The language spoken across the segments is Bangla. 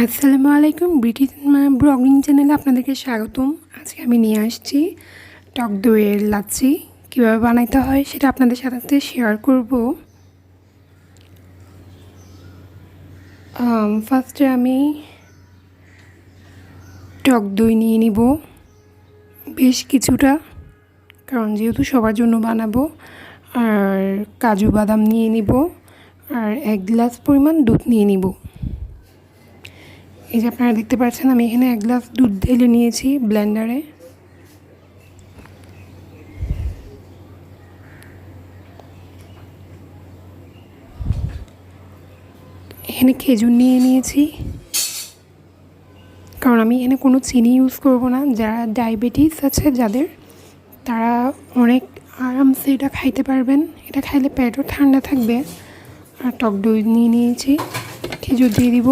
আসসালামুআলাইকুম ব্রিটিশ ব্লগিং চ্যানেলে আপনাদেরকে স্বাগতম। আজকে আমি নিয়ে আসছি টক দইয়ের লাচ্ছি। কীভাবে বানাইতে হয় সেটা আপনাদের সাথে শেয়ার করব। ফার্স্টে আমি টক দই নিয়ে নিব বেশ কিছুটা, কারণ যেহেতু সবার জন্য বানাবো। আর কাজু বাদাম নিয়ে নিব, আর 1 গ্লাস পরিমাণ দুধ নিয়ে নিব। এই যে আপনারা দেখতে পাচ্ছেন আমি এখানে 1 গ্লাস দুধ ঢেলে নিয়েছি ব্লেন্ডারে। এখানে খেজুর নিয়ে নিয়েছি, কারণ আমি এখানে কোনো চিনি ইউজ করব না। যারা ডায়াবেটিস আছে যাদের, তারা অনেক আরামসে এটা খাইতে পারবেন। এটা খাইলে পেটও ঠান্ডা থাকবে। আর টক দই নিয়ে নিয়েছি, খেজুর দিয়ে দিব।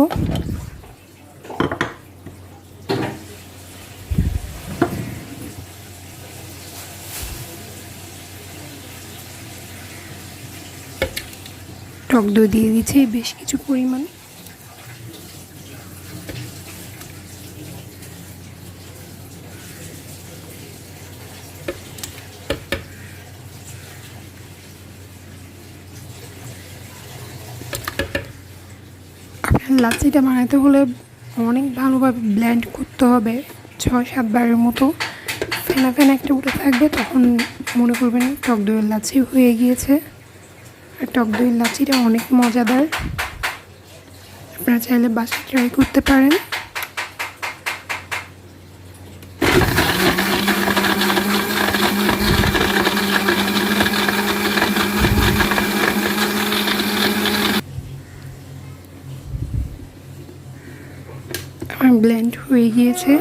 টক দই দিয়ে দিচ্ছি বেশ কিছু পরিমাণ। আপনার লাচ্ছিটা বানাতে হলে অনেক ভালোভাবে ব্লেন্ড করতে হবে, 6-7 বারের মতো। ফেনা ফেনা একটা উঠে থাকবে, তখন মনে করবেন টক দইয়ের লাচ্ছি হয়ে গিয়েছে। আর টক দইয়ের লাচ্ছিটা অনেক মজাদার, আপনারা চাইলে বাসায় ট্রাই করতে পারেন। আমার ব্লেন্ড হয়ে গিয়েছে।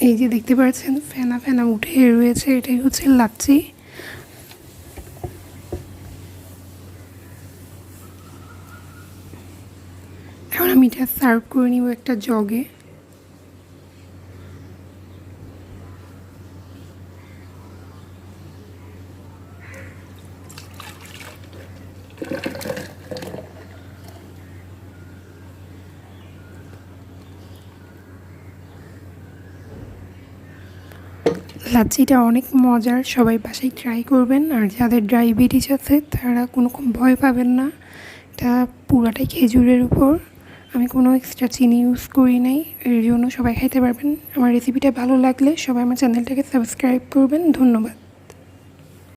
এই যে দেখতে পাচ্ছেন ফেনা ফেনা উঠে রয়েছে, এটাই হচ্ছে লাচ্ছি। এখন আমি এটা সার্ভ করে নিব একটা জগে। লাচ্ছিটা অনেক মজার, সবাই বাসায় ট্রাই করবেন। আর যাদের ডায়াবেটিস আছে তারা কোনো ভয় পাবেন না। এটা পুরাটাই খেজুরের উপর, আমি কোনো এক্সট্রা চিনি ইউজ করি নাই, এর জন্য সবাই খাইতে পারবেন। আমার রেসিপিটা ভালো লাগলে সবাই আমার চ্যানেলটাকে সাবস্ক্রাইব করবেন। ধন্যবাদ।